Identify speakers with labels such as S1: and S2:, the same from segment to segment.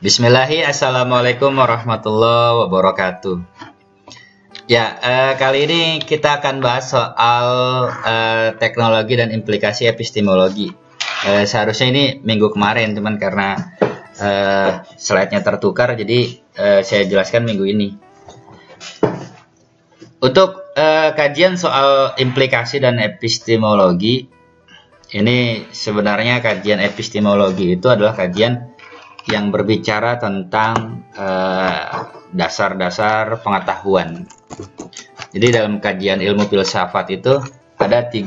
S1: Bismillahirrahmanirrahim. Assalamualaikum warahmatullahi wabarakatuh. Ya, kali ini kita akan bahas soal teknologi dan implikasi epistemologi. Seharusnya ini minggu kemarin, cuman karena slide-nya tertukar, jadi saya jelaskan minggu ini. Untuk kajian soal implikasi dan epistemologi, ini sebenarnya kajian epistemologi itu adalah kajian yang berbicara tentang dasar-dasar pengetahuan. Jadi dalam kajian ilmu filsafat itu ada 3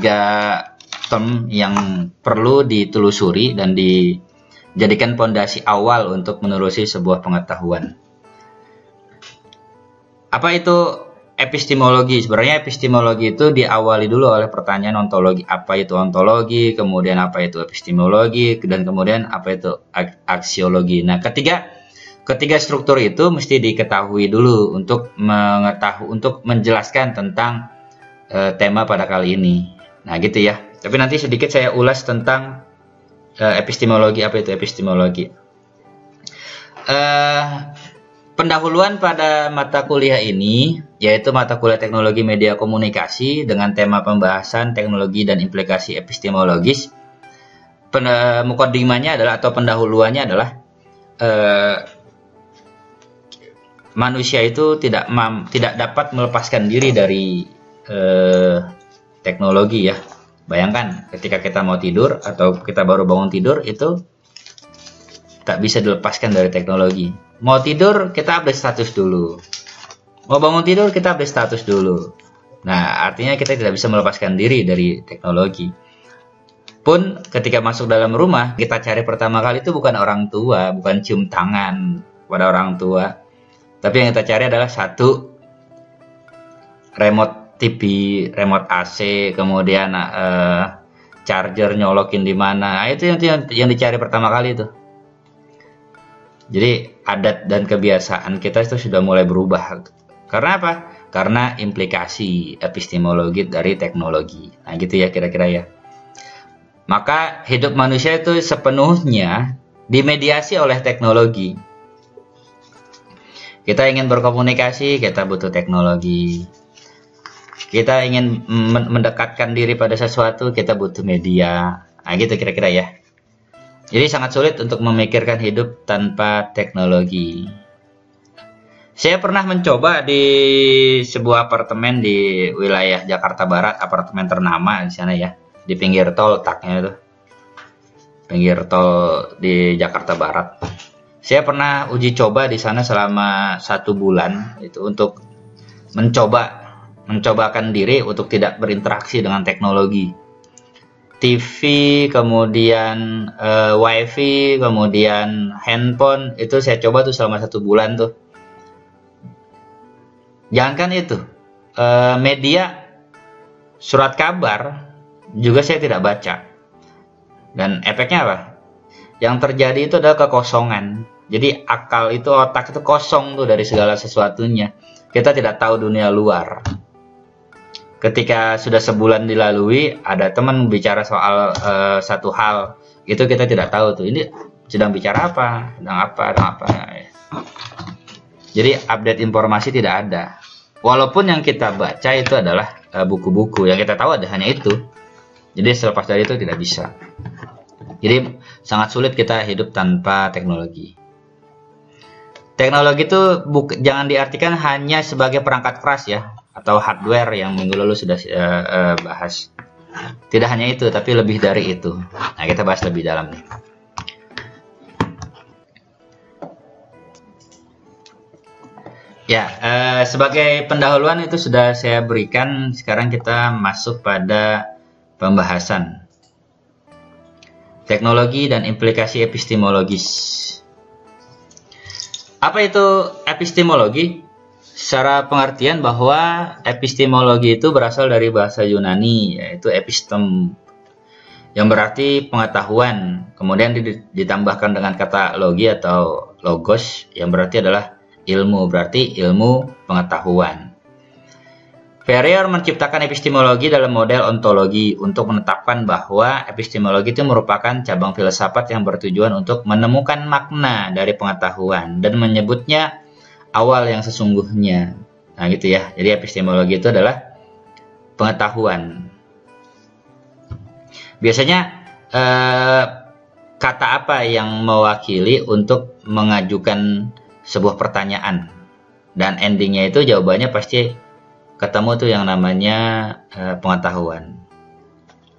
S1: term yang perlu ditelusuri dan dijadikan pondasi awal untuk menelusuri sebuah pengetahuan. Apa itu epistemologi? Sebenarnya epistemologi itu diawali dulu oleh pertanyaan ontologi. Apa itu ontologi? Kemudian apa itu epistemologi? Dan kemudian apa itu aksiologi? Nah, ketiga struktur itu mesti diketahui dulu untuk menjelaskan tentang tema pada kali ini. Nah, gitu ya. Tapi nanti sedikit saya ulas tentang epistemologi. Apa itu epistemologi? Pendahuluan pada mata kuliah ini, yaitu mata kuliah teknologi media komunikasi dengan tema pembahasan teknologi dan implikasi epistemologis. Mukadimahnya adalah atau pendahuluannya adalah manusia itu tidak dapat melepaskan diri dari teknologi ya. Bayangkan ketika kita mau tidur atau kita baru bangun tidur itu tak bisa dilepaskan dari teknologi. Mau tidur kita update status dulu. Mau bangun tidur kita update status dulu. Nah, artinya kita tidak bisa melepaskan diri dari teknologi. Pun ketika masuk dalam rumah, kita cari pertama kali itu bukan orang tua, bukan cium tangan pada orang tua. Tapi yang kita cari adalah satu remote TV, remote AC, kemudian charger nyolokin di mana. Nah, itu yang dicari pertama kali itu. Jadi adat dan kebiasaan kita itu sudah mulai berubah. Karena apa? Karena implikasi epistemologi dari teknologi. Nah, gitu ya kira-kira ya. Maka hidup manusia itu sepenuhnya dimediasi oleh teknologi. Kita ingin berkomunikasi, kita butuh teknologi. Kita ingin mendekatkan diri pada sesuatu, kita butuh media. Nah, gitu kira-kira ya. Jadi sangat sulit untuk memikirkan hidup tanpa teknologi. Saya pernah mencoba di sebuah apartemen di wilayah Jakarta Barat, apartemen ternama di sana ya, di pinggir tol letaknya itu, pinggir tol di Jakarta Barat. Saya pernah uji coba di sana selama 1 bulan itu untuk mencobakan diri untuk tidak berinteraksi dengan teknologi. TV, kemudian wifi, kemudian handphone, itu saya coba tuh selama 1 bulan tuh. Jangankan itu, media, surat kabar juga saya tidak baca. Dan efeknya apa? Yang terjadi itu adalah kekosongan. Jadi akal itu, otak itu kosong tuh dari segala sesuatunya. Kita tidak tahu dunia luar. Ketika sudah sebulan dilalui, ada teman bicara soal satu hal, itu kita tidak tahu tuh ini sedang bicara apa, sedang apa. Jadi update informasi tidak ada. Walaupun yang kita baca itu adalah buku-buku, yang kita tahu ada hanya itu. Jadi selepas dari itu tidak bisa. Jadi sangat sulit kita hidup tanpa teknologi. Teknologi itu jangan diartikan hanya sebagai perangkat keras ya, atau hardware yang minggu lalu sudah bahas. Tidak hanya itu, tapi lebih dari itu. Nah, kita bahas lebih dalam nih. Ya, sebagai pendahuluan itu sudah saya berikan. Sekarang kita masuk pada pembahasan teknologi dan implikasi epistemologis. Apa itu epistemologi? Secara pengertian bahwa epistemologi itu berasal dari bahasa Yunani, yaitu epistem, yang berarti pengetahuan. Kemudian ditambahkan dengan kata logi atau logos, yang berarti adalah ilmu, berarti ilmu pengetahuan. Ferrier menciptakan epistemologi dalam model ontologi untuk menetapkan bahwa epistemologi itu merupakan cabang filsafat yang bertujuan untuk menemukan makna dari pengetahuan dan menyebutnya awal yang sesungguhnya. Nah gitu ya, jadi epistemologi itu adalah pengetahuan. Biasanya kata apa yang mewakili untuk mengajukan sebuah pertanyaan, dan endingnya itu jawabannya pasti ketemu tuh yang namanya pengetahuan.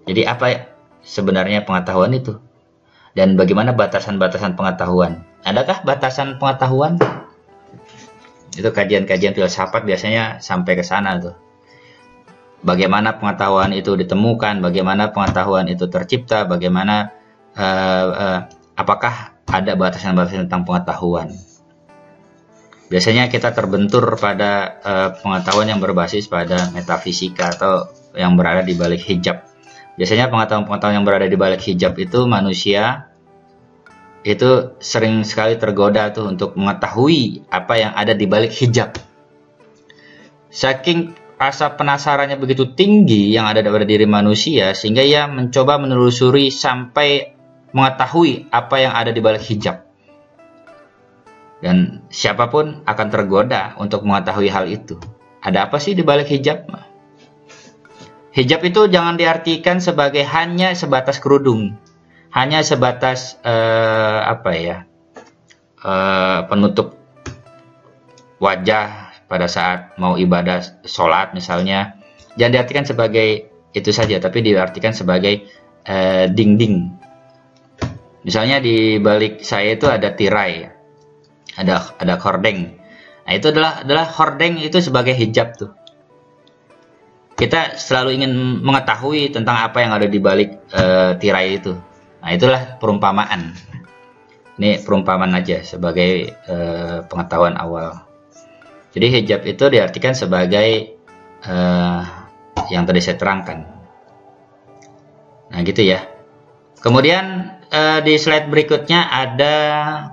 S1: Jadi apa sebenarnya pengetahuan itu? Dan bagaimana batasan-batasan pengetahuan? Adakah batasan pengetahuan? Itu kajian-kajian filsafat biasanya sampai ke sana tuh. Bagaimana pengetahuan itu ditemukan, bagaimana pengetahuan itu tercipta, bagaimana apakah ada batasan-batasan tentang pengetahuan. Biasanya kita terbentur pada pengetahuan yang berbasis pada metafisika atau yang berada di balik hijab. Biasanya pengetahuan-pengetahuan yang berada di balik hijab itu manusia itu sering sekali tergoda tuh untuk mengetahui apa yang ada di balik hijab. Saking rasa penasarannya begitu tinggi yang ada pada diri manusia sehingga ia mencoba menelusuri sampai mengetahui apa yang ada di balik hijab. Dan siapapun akan tergoda untuk mengetahui hal itu. Ada apa sih di balik hijab? Hijab itu jangan diartikan sebagai hanya sebatas kerudung, hanya sebatas penutup wajah pada saat mau ibadah sholat misalnya. Jangan diartikan sebagai itu saja, tapi diartikan sebagai dinding. Misalnya di balik saya itu ada tirai. Ada hordeng. Nah, itu adalah hordeng itu sebagai hijab tuh. Kita selalu ingin mengetahui tentang apa yang ada di balik tirai itu. Nah, itulah perumpamaan. Ini perumpamaan aja sebagai pengetahuan awal. Jadi hijab itu diartikan sebagai yang tadi saya terangkan. Nah, gitu ya. Kemudian di slide berikutnya ada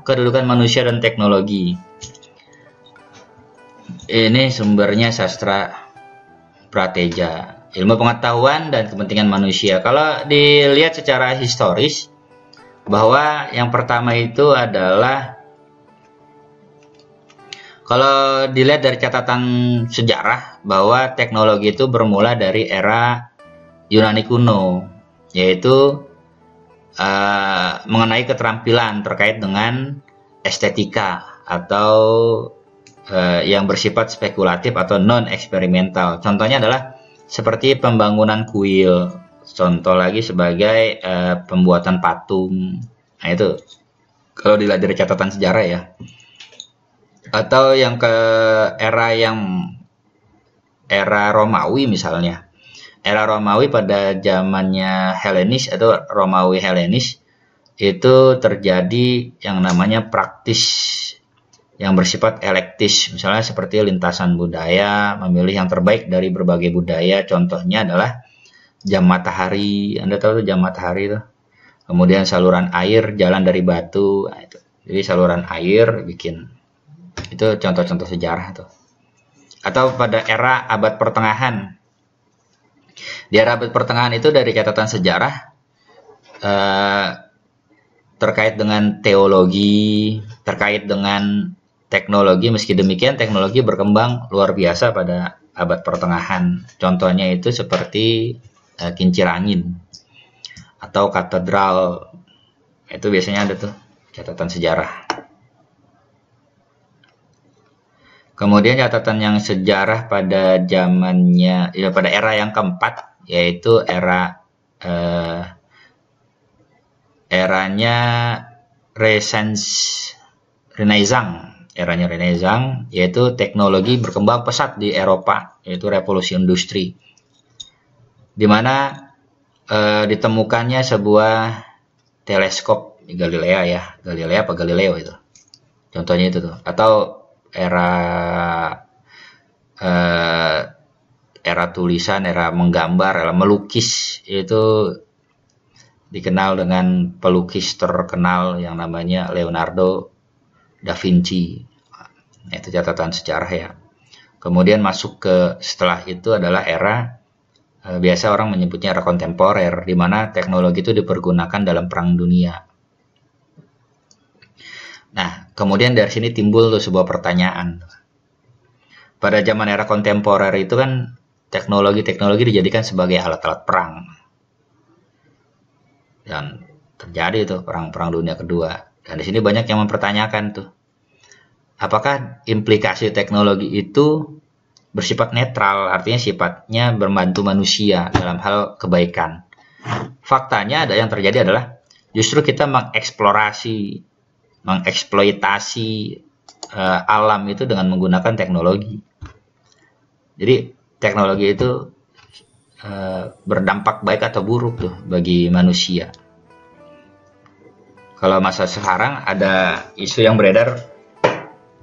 S1: kedudukan manusia dan teknologi. Ini sumbernya sastra Prateja, ilmu pengetahuan dan kepentingan manusia. Kalau dilihat secara historis, bahwa yang pertama itu adalah, kalau dilihat dari catatan sejarah, bahwa teknologi itu bermula dari era Yunani kuno, yaitu mengenai keterampilan terkait dengan estetika atau yang bersifat spekulatif atau non eksperimental. Contohnya adalah seperti pembangunan kuil, contoh lagi sebagai pembuatan patung. Nah itu kalau dilihat dari catatan sejarah ya. Atau yang ke era Romawi misalnya. Era Romawi pada zamannya Helenis atau Romawi Helenis itu terjadi yang namanya praktis yang bersifat elektis, misalnya seperti lintasan budaya, memilih yang terbaik dari berbagai budaya. Contohnya adalah jam matahari. Anda tahu tuh jam matahari tuh. Kemudian saluran air, jalan dari batu. Nah, itu. Jadi saluran air bikin, itu contoh-contoh sejarah tuh. Atau pada era abad pertengahan. Di era abad pertengahan itu dari catatan sejarah terkait dengan teologi, terkait dengan teknologi. Meski demikian teknologi berkembang luar biasa pada abad pertengahan. Contohnya itu seperti kincir angin atau katedral. Itu biasanya ada tuh catatan sejarah. Kemudian catatan yang sejarah pada zamannya, ya pada era yang keempat, yaitu eranya Renaissance, yaitu teknologi berkembang pesat di Eropa, yaitu revolusi industri, di mana ditemukannya sebuah teleskop Galileo itu, contohnya itu tuh. Atau era tulisan, era menggambar, era melukis, itu dikenal dengan pelukis terkenal yang namanya Leonardo da Vinci. Itu catatan sejarah ya. Kemudian masuk ke setelah itu adalah era biasa orang menyebutnya era kontemporer, di mana teknologi itu dipergunakan dalam perang dunia. Nah, kemudian dari sini timbul tuh sebuah pertanyaan. Pada zaman era kontemporer itu kan teknologi-teknologi dijadikan sebagai alat-alat perang. Dan terjadi tuh perang dunia kedua. Dan di sini banyak yang mempertanyakan tuh, apakah implikasi teknologi itu bersifat netral, artinya sifatnya membantu manusia dalam hal kebaikan. Faktanya ada yang terjadi adalah justru kita mengeksploitasi alam itu dengan menggunakan teknologi. Jadi teknologi itu berdampak baik atau buruk tuh bagi manusia. Kalau masa sekarang ada isu yang beredar,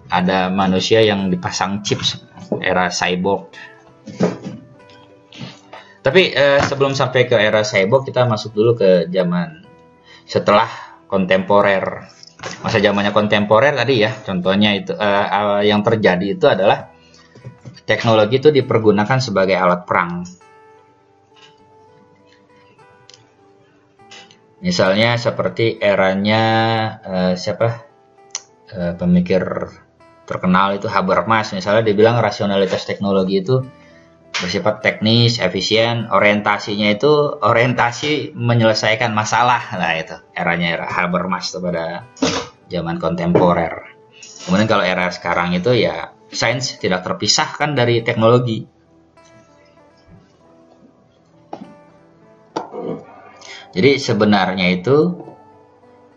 S1: ada manusia yang dipasang chip, era cyborg. Tapi sebelum sampai ke era cyborg, kita masuk dulu ke zaman setelah kontemporer. Masa zamannya kontemporer tadi ya, contohnya itu yang terjadi itu adalah teknologi itu dipergunakan sebagai alat perang. Misalnya seperti eranya pemikir terkenal itu Habermas, misalnya dibilang rasionalitas teknologi itu bersifat teknis, efisien, orientasinya itu orientasi menyelesaikan masalah. Nah itu eranya era Habermas itu pada zaman kontemporer. Kemudian kalau era sekarang itu ya sains tidak terpisahkan dari teknologi. Jadi sebenarnya itu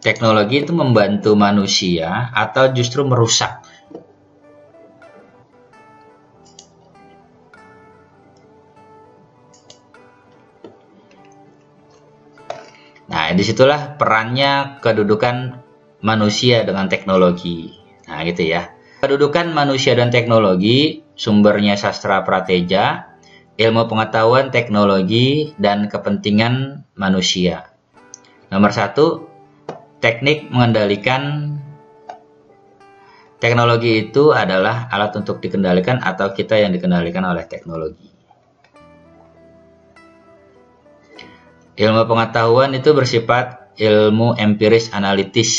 S1: teknologi itu membantu manusia atau justru merusak. Nah, disitulah perannya kedudukan manusia dengan teknologi. Nah, gitu ya. Kedudukan manusia dan teknologi, sumbernya sastra prateja, ilmu pengetahuan, teknologi, dan kepentingan manusia. Nomor 1, teknik mengendalikan. Teknologi itu adalah alat untuk dikendalikan atau kita yang dikendalikan oleh teknologi. Ilmu pengetahuan itu bersifat ilmu empiris analitis,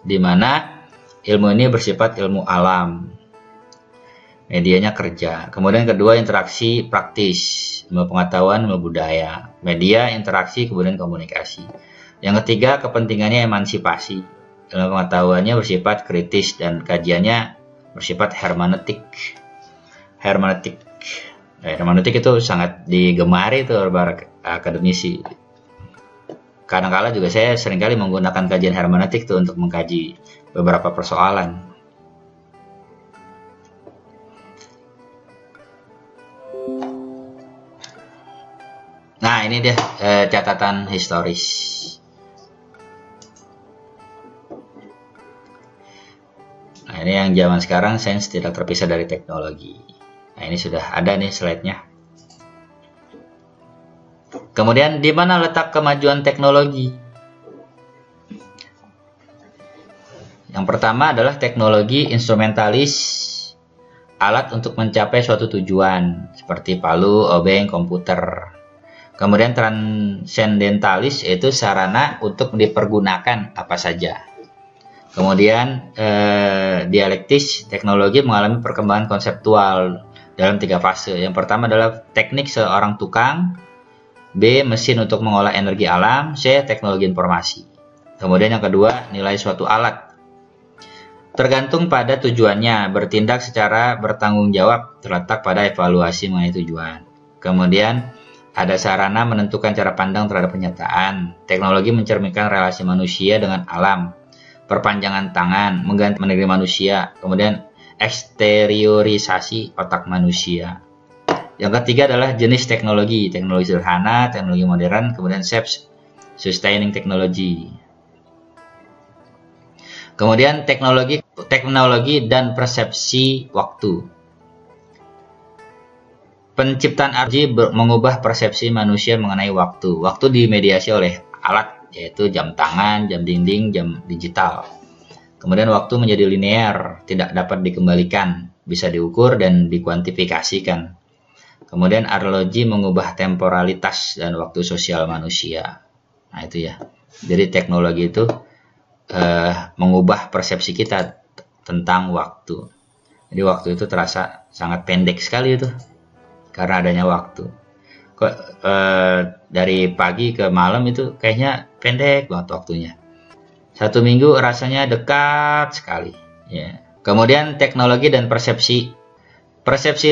S1: di mana ilmu ini bersifat ilmu alam. Medianya kerja. Kemudian kedua, interaksi praktis. Ilmu pengetahuan, ilmu budaya. Media, interaksi, kemudian komunikasi. Yang ketiga, kepentingannya emansipasi. Ilmu pengetahuannya bersifat kritis dan kajiannya bersifat hermeneutik. Hermeneutik itu sangat digemari tuh para akademisi. Kadang-kala juga saya seringkali menggunakan kajian hermeneutik tuh untuk mengkaji beberapa persoalan. Nah, ini dia catatan historis. Nah, ini yang zaman sekarang sains tidak terpisah dari teknologi. Nah, ini sudah ada nih slide-nya. Kemudian, di mana letak kemajuan teknologi? Yang pertama adalah teknologi instrumentalis, alat untuk mencapai suatu tujuan, seperti palu, obeng, komputer. Kemudian transcendentalis, yaitu sarana untuk dipergunakan apa saja. Kemudian dialektis, teknologi mengalami perkembangan konseptual dalam 3 fase. Yang pertama adalah teknik seorang tukang, B. mesin untuk mengolah energi alam, C. teknologi informasi. Kemudian yang kedua, nilai suatu alat. Tergantung pada tujuannya, bertindak secara bertanggung jawab terletak pada evaluasi mengenai tujuan. Kemudian ada sarana menentukan cara pandang terhadap kenyataan. Teknologi mencerminkan relasi manusia dengan alam. Perpanjangan tangan, mengganti negeri manusia. Kemudian eksteriorisasi otak manusia. Yang ketiga adalah jenis teknologi. Teknologi sederhana, teknologi modern, kemudian self-sustaining technology. Kemudian teknologi dan persepsi waktu. Penciptaan energi mengubah persepsi manusia mengenai waktu. Waktu dimediasi oleh alat, yaitu jam tangan, jam dinding, jam digital. Kemudian waktu menjadi linear, tidak dapat dikembalikan. bisa diukur dan dikuantifikasikan. Kemudian arloji mengubah temporalitas dan waktu sosial manusia. Nah itu ya. Jadi teknologi itu mengubah persepsi kita tentang waktu. Jadi waktu itu terasa sangat pendek sekali itu karena adanya waktu. Dari pagi ke malam itu kayaknya pendek banget waktunya. 1 minggu rasanya dekat sekali. Ya. Kemudian teknologi dan persepsi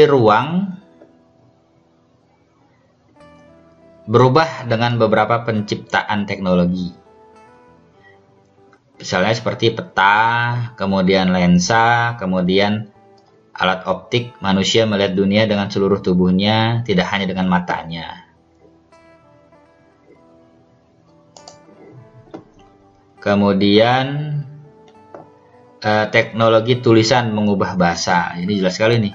S1: ruang berubah dengan beberapa penciptaan teknologi. Misalnya seperti peta, kemudian lensa, kemudian alat optik. Manusia melihat dunia dengan seluruh tubuhnya, tidak hanya dengan matanya. Kemudian teknologi tulisan mengubah bahasa. Ini jelas sekali nih.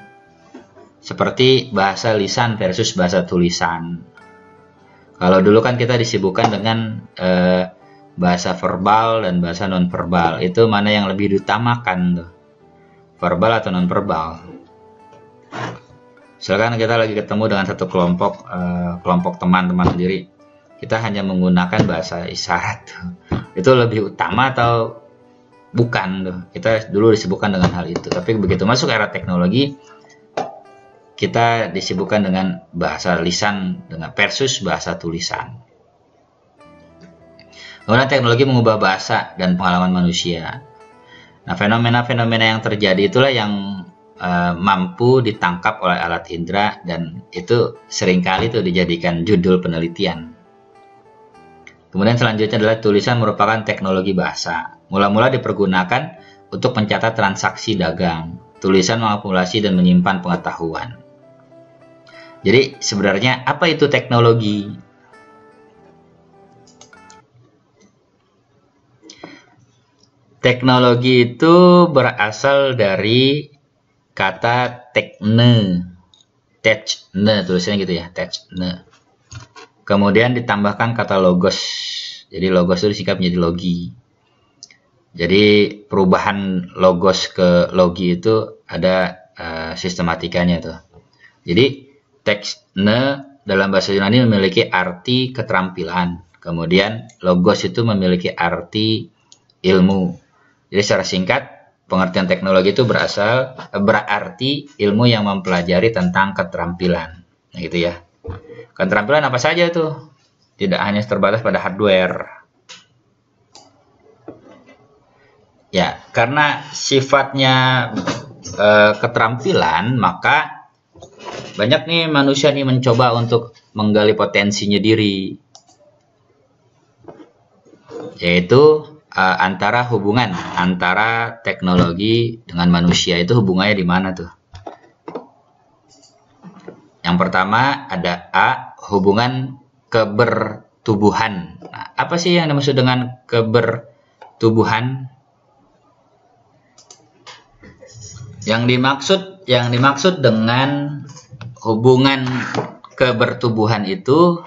S1: Seperti bahasa lisan versus bahasa tulisan. Kalau dulu kan kita disibukkan dengan bahasa verbal dan bahasa non-verbal. Itu mana yang lebih diutamakan tuh? Verbal atau non-verbal? Misalkan kita lagi ketemu dengan satu kelompok teman-teman sendiri. Kita hanya menggunakan bahasa isyarat tuh. Itu lebih utama atau bukan tuh? Kita dulu disibukkan dengan hal itu. Tapi begitu masuk era teknologi, kita disibukkan dengan bahasa lisan dengan versus bahasa tulisan. Kemudian teknologi mengubah bahasa dan pengalaman manusia. Nah, fenomena-fenomena yang terjadi itulah yang mampu ditangkap oleh alat indera dan itu seringkali itu dijadikan judul penelitian. Kemudian selanjutnya adalah tulisan merupakan teknologi bahasa. Mula-mula dipergunakan untuk mencatat transaksi dagang. Tulisan mengakumulasi dan menyimpan pengetahuan. Jadi sebenarnya apa itu teknologi? Teknologi itu berasal dari kata tekne, tulisannya gitu ya, tekne. Kemudian ditambahkan kata logos. Jadi logos itu disingkat menjadi logi. Jadi perubahan logos ke logi itu ada sistematikanya tuh. Jadi tekne dalam bahasa Yunani memiliki arti keterampilan. Kemudian logos itu memiliki arti ilmu. Jadi secara singkat, pengertian teknologi itu berarti ilmu yang mempelajari tentang keterampilan. Nah, gitu ya. Keterampilan apa saja tuh? Tidak hanya terbatas pada hardware. Ya, karena sifatnya keterampilan, maka banyak nih manusia nih mencoba untuk menggali potensinya diri, yaitu hubungan antara teknologi dengan manusia itu hubungannya di mana tuh? Yang pertama ada A, hubungan kebertubuhan. Nah, apa sih yang dimaksud dengan kebertubuhan? Yang dimaksud dengan hubungan kebertubuhan itu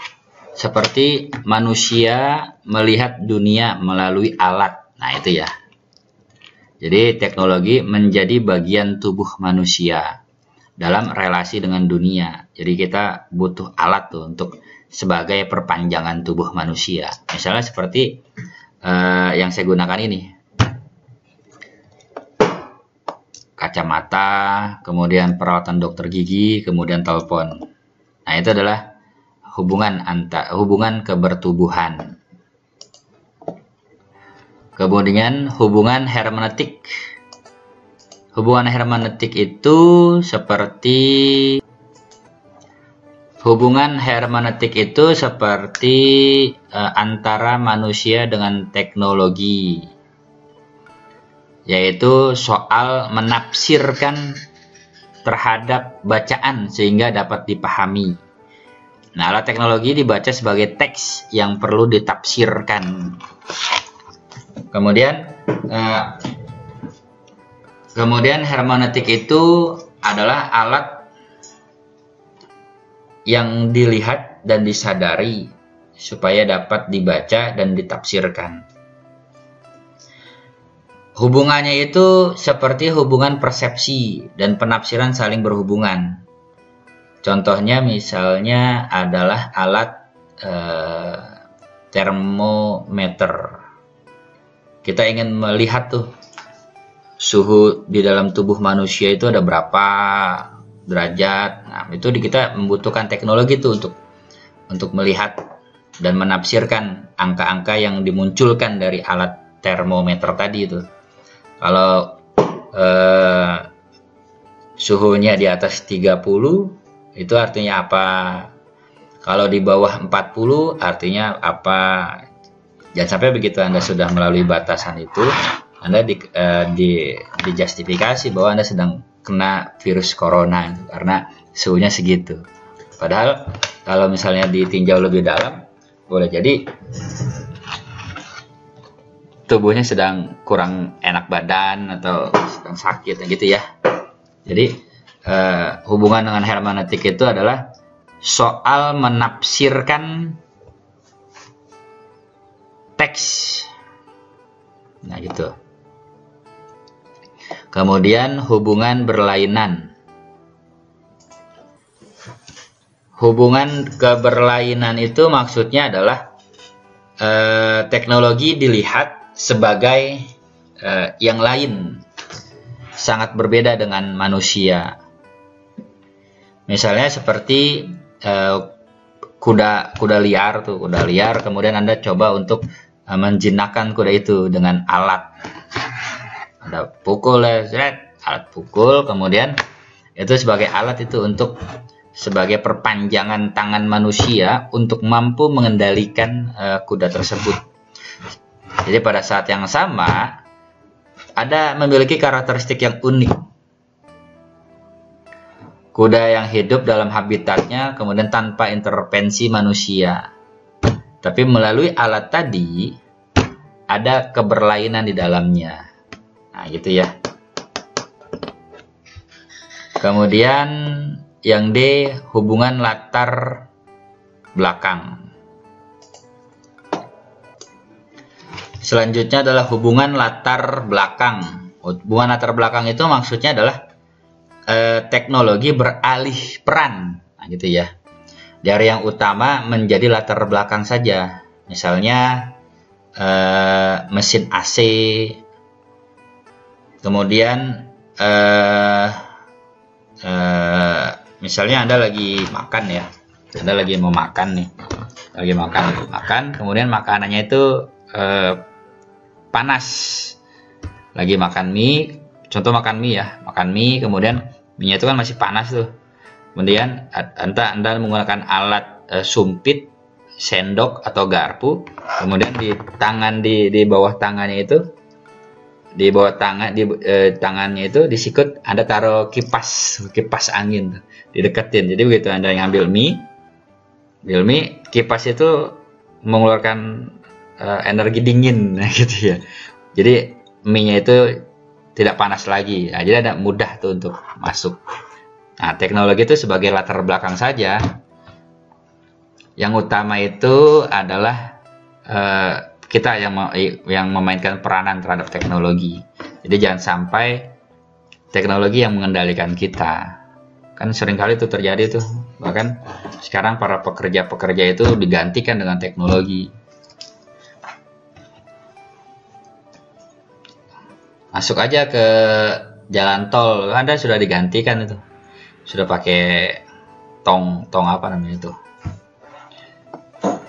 S1: seperti manusia melihat dunia melalui alat. Nah, itu ya. Jadi teknologi menjadi bagian tubuh manusia dalam relasi dengan dunia. Jadi kita butuh alat tuh untuk sebagai perpanjangan tubuh manusia. Misalnya seperti yang saya gunakan ini. Kacamata, kemudian perawatan dokter gigi, kemudian telepon. Nah, itu adalah hubungan kebertubuhan. Kemudian hubungan hermeneutik. Hubungan hermeneutik itu seperti antara manusia dengan teknologi, yaitu soal menafsirkan terhadap bacaan sehingga dapat dipahami. Nah, alat teknologi dibaca sebagai teks yang perlu ditafsirkan. Kemudian hermeneutik itu adalah alat yang dilihat dan disadari supaya dapat dibaca dan ditafsirkan. Hubungannya itu seperti hubungan persepsi dan penafsiran saling berhubungan. Contohnya misalnya adalah alat termometer. Kita ingin melihat tuh suhu di dalam tubuh manusia itu ada berapa derajat. Nah, itu kita membutuhkan teknologi tuh untuk melihat dan menafsirkan angka-angka yang dimunculkan dari alat termometer tadi itu. Kalau suhunya di atas 30 itu artinya apa? Kalau di bawah 40 artinya apa? Jangan sampai begitu Anda sudah melalui batasan itu, Anda dijustifikasi bahwa Anda sedang kena virus corona itu, karena suhunya segitu. Padahal kalau misalnya ditinjau lebih dalam, boleh jadi tubuhnya sedang kurang enak badan atau sedang sakit gitu ya. Jadi hubungan dengan hermeneutik itu adalah soal menafsirkan teks. Nah gitu. Kemudian hubungan berlainan. Hubungan keberlainan itu maksudnya adalah teknologi dilihat sebagai yang lain, sangat berbeda dengan manusia. Misalnya seperti kuda liar tuh, kuda liar. Kemudian Anda coba untuk menjinakkan kuda itu dengan alat. Ada pukul, alat pukul. Kemudian itu sebagai alat itu untuk sebagai perpanjangan tangan manusia untuk mampu mengendalikan kuda tersebut. Jadi pada saat yang sama ada memiliki karakteristik yang unik. Kuda yang hidup dalam habitatnya kemudian tanpa intervensi manusia. Tapi melalui alat tadi ada keberlainan di dalamnya. Nah, gitu ya. Kemudian yang D, hubungan latar belakang. Selanjutnya adalah hubungan latar belakang. Hubungan latar belakang itu maksudnya adalah teknologi beralih peran, nah, gitu ya. Dari yang utama menjadi latar belakang saja. Misalnya mesin AC. Kemudian misalnya Anda lagi makan ya. Anda lagi mau makan nih. Lagi makan, kemudian makanannya itu panas. Lagi makan mie, contoh makan mie ya, makan mie, kemudian mie-nya itu kan masih panas tuh. Kemudian Anda menggunakan alat sumpit, sendok atau garpu, kemudian di bawah tangannya itu, di bawah tangannya itu disikut Anda taruh kipas angin tuh, dideketin. Jadi begitu Anda ngambil mie, kipas itu mengeluarkan energi dingin, gitu ya. Jadi mie-nya itu tidak panas lagi. Nah, jadi ada mudah tuh untuk masuk. Nah, teknologi itu sebagai latar belakang saja. Yang utama itu adalah kita yang memainkan peranan terhadap teknologi. Jadi jangan sampai teknologi yang mengendalikan kita. Kan seringkali itu terjadi tuh. Bahkan sekarang para pekerja-pekerja itu digantikan dengan teknologi. Masuk aja ke jalan tol, Anda sudah digantikan itu. Sudah pakai tong apa namanya itu.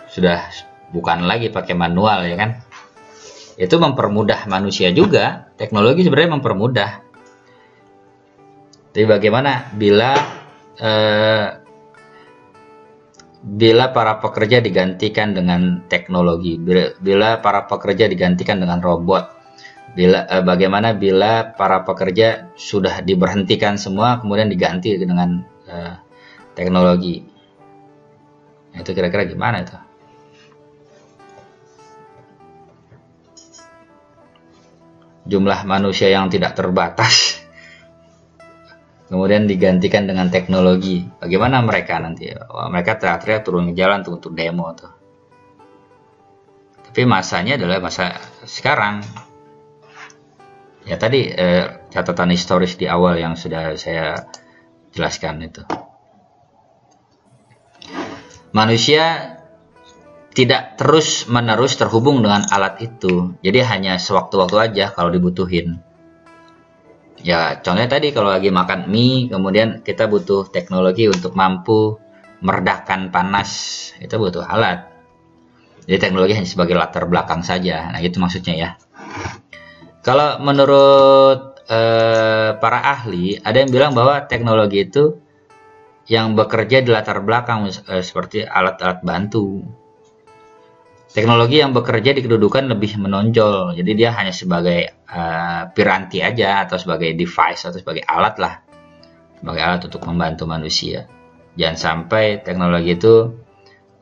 S1: Sudah bukan lagi pakai manual ya kan. Itu mempermudah manusia juga. Teknologi sebenarnya mempermudah. Tapi bagaimana bila para pekerja digantikan dengan teknologi, bila para pekerja digantikan dengan robot, bagaimana bila para pekerja sudah diberhentikan semua kemudian diganti dengan teknologi? Itu kira-kira gimana itu? Jumlah manusia yang tidak terbatas kemudian digantikan dengan teknologi. Bagaimana mereka nanti? Mereka teriak-teriak turun ke jalan untuk demo tuh. Tapi masanya adalah masa sekarang. Ya tadi catatan historis di awal yang sudah saya jelaskan itu. Manusia tidak terus-menerus terhubung dengan alat itu. Jadi hanya sewaktu-waktu aja kalau dibutuhin. Ya, contohnya tadi kalau lagi makan mie, kemudian kita butuh teknologi untuk mampu meredakan panas. Itu butuh alat. Jadi teknologi hanya sebagai latar belakang saja. Nah, itu maksudnya ya. Kalau menurut para ahli, ada yang bilang bahwa teknologi itu yang bekerja di latar belakang seperti alat-alat bantu. Teknologi yang bekerja di kedudukan lebih menonjol. Jadi dia hanya sebagai piranti aja atau sebagai device atau sebagai alat lah. Sebagai alat untuk membantu manusia. Jangan sampai teknologi itu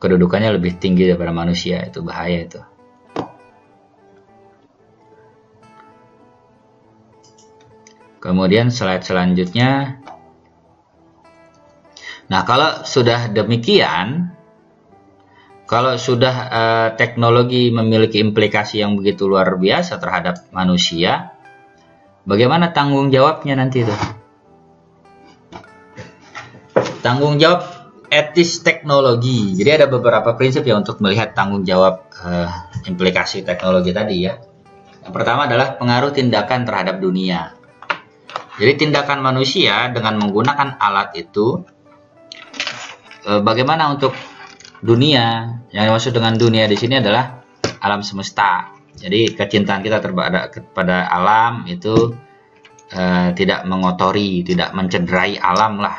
S1: kedudukannya lebih tinggi daripada manusia. Itu bahaya itu. Kemudian slide selanjutnya. Nah, kalau sudah demikian, kalau sudah teknologi memiliki implikasi yang begitu luar biasa terhadap manusia, bagaimana tanggung jawabnya nanti itu? Tanggung jawab etis teknologi. Jadi ada beberapa prinsip ya untuk melihat tanggung jawab implikasi teknologi tadi ya. Yang pertama adalah pengaruh tindakan terhadap dunia. Jadi tindakan manusia dengan menggunakan alat itu, bagaimana untuk dunia? Yang dimaksud dengan dunia di sini adalah alam semesta. Jadi kecintaan kita kepada alam itu tidak mengotori, tidak mencederai alam lah.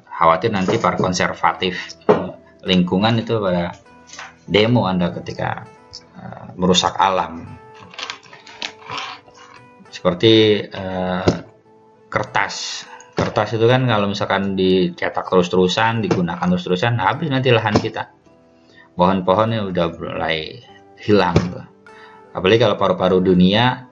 S1: Khawatir nanti para konservatif lingkungan itu pada demo Anda ketika merusak alam. Seperti kertas itu kan kalau misalkan dicetak terus-terusan, digunakan terus-terusan, habis nanti lahan kita. Pohon-pohonnya udah mulai hilang tuh. Apalagi kalau paru-paru dunia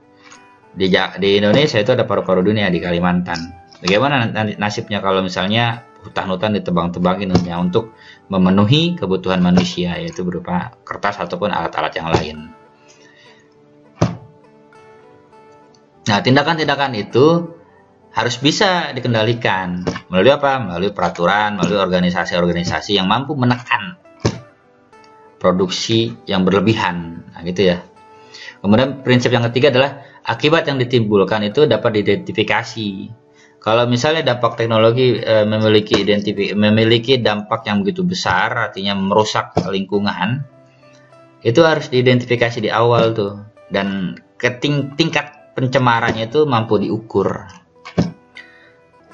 S1: di Indonesia itu ada paru-paru dunia di Kalimantan. Bagaimana nasibnya kalau misalnya hutan-hutan ditebang-tebangin hanya untuk memenuhi kebutuhan manusia, yaitu berupa kertas ataupun alat-alat yang lain. Nah, tindakan-tindakan itu harus bisa dikendalikan melalui apa? Melalui peraturan, melalui organisasi-organisasi yang mampu menekan produksi yang berlebihan. Nah, gitu ya. Kemudian prinsip yang ketiga adalah akibat yang ditimbulkan itu dapat diidentifikasi. Kalau misalnya dampak teknologi memiliki dampak yang begitu besar, artinya merusak lingkungan, itu harus diidentifikasi di awal tuh, dan tingkat pencemarannya itu mampu diukur.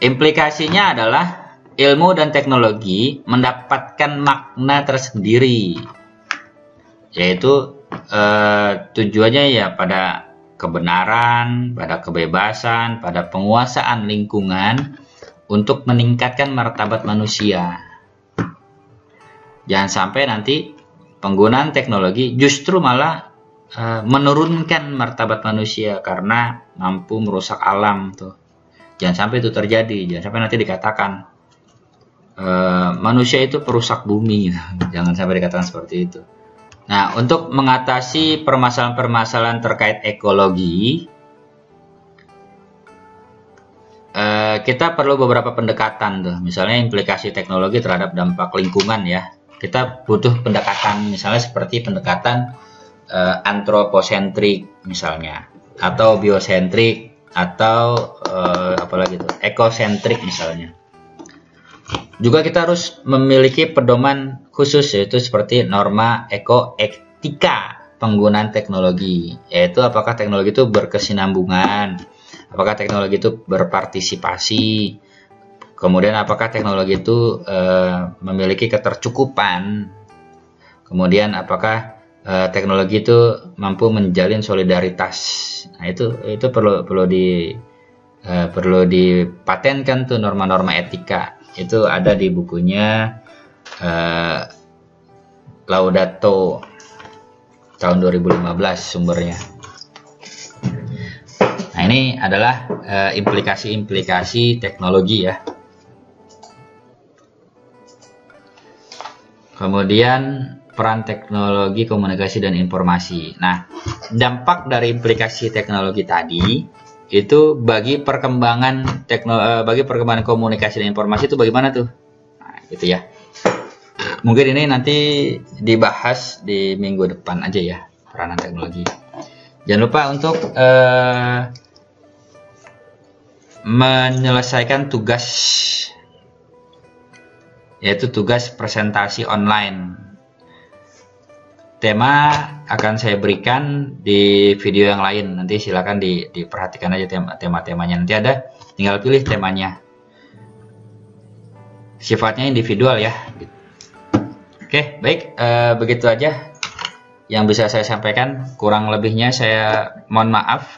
S1: Implikasinya adalah ilmu dan teknologi mendapatkan makna tersendiri, yaitu tujuannya ya pada kebenaran, pada kebebasan, pada penguasaan lingkungan untuk meningkatkan martabat manusia. Jangan sampai nanti penggunaan teknologi justru malah menurunkan martabat manusia karena mampu merusak alam tuh. Jangan sampai itu terjadi. Jangan sampai nanti dikatakan manusia itu perusak bumi. Jangan sampai dikatakan seperti itu. Nah, untuk mengatasi permasalahan-permasalahan terkait ekologi, kita perlu beberapa pendekatan tuh. Misalnya implikasi teknologi terhadap dampak lingkungan ya. Kita butuh pendekatan misalnya seperti pendekatan antroposentrik misalnya, atau biosentrik, atau apalagi itu ekosentrik misalnya. Juga kita harus memiliki pedoman khusus, yaitu seperti norma ekoetika penggunaan teknologi, yaitu apakah teknologi itu berkesinambungan, apakah teknologi itu berpartisipasi, kemudian apakah teknologi itu memiliki ketercukupan, kemudian apakah teknologi itu mampu menjalin solidaritas. Nah, itu perlu dipatenkan tuh norma-norma etika. Itu ada di bukunya Laudato tahun 2015 sumbernya. Nah, ini adalah implikasi-implikasi teknologi ya. Kemudian peran teknologi komunikasi dan informasi. Nah, dampak dari implikasi teknologi tadi itu bagi perkembangan bagi perkembangan komunikasi dan informasi itu bagaimana tuh? Nah, gitu ya. Mungkin ini nanti dibahas di minggu depan aja ya, peranan teknologi. Jangan lupa untuk menyelesaikan tugas, yaitu tugas presentasi online. Tema akan saya berikan di video yang lain. Nanti silakan diperhatikan aja tema-temanya. Nanti ada, tinggal pilih temanya. Sifatnya individual ya. Oke, baik. Begitu aja yang bisa saya sampaikan. Kurang lebihnya saya mohon maaf.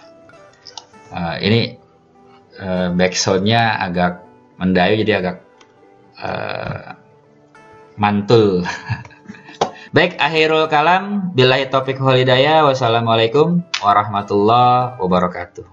S1: Ini backsoundnya agak mendayu, jadi agak mantul. Baik, akhirul kalam, billahi taufiq wal hidayah. Wassalamualaikum warahmatullahi wabarakatuh.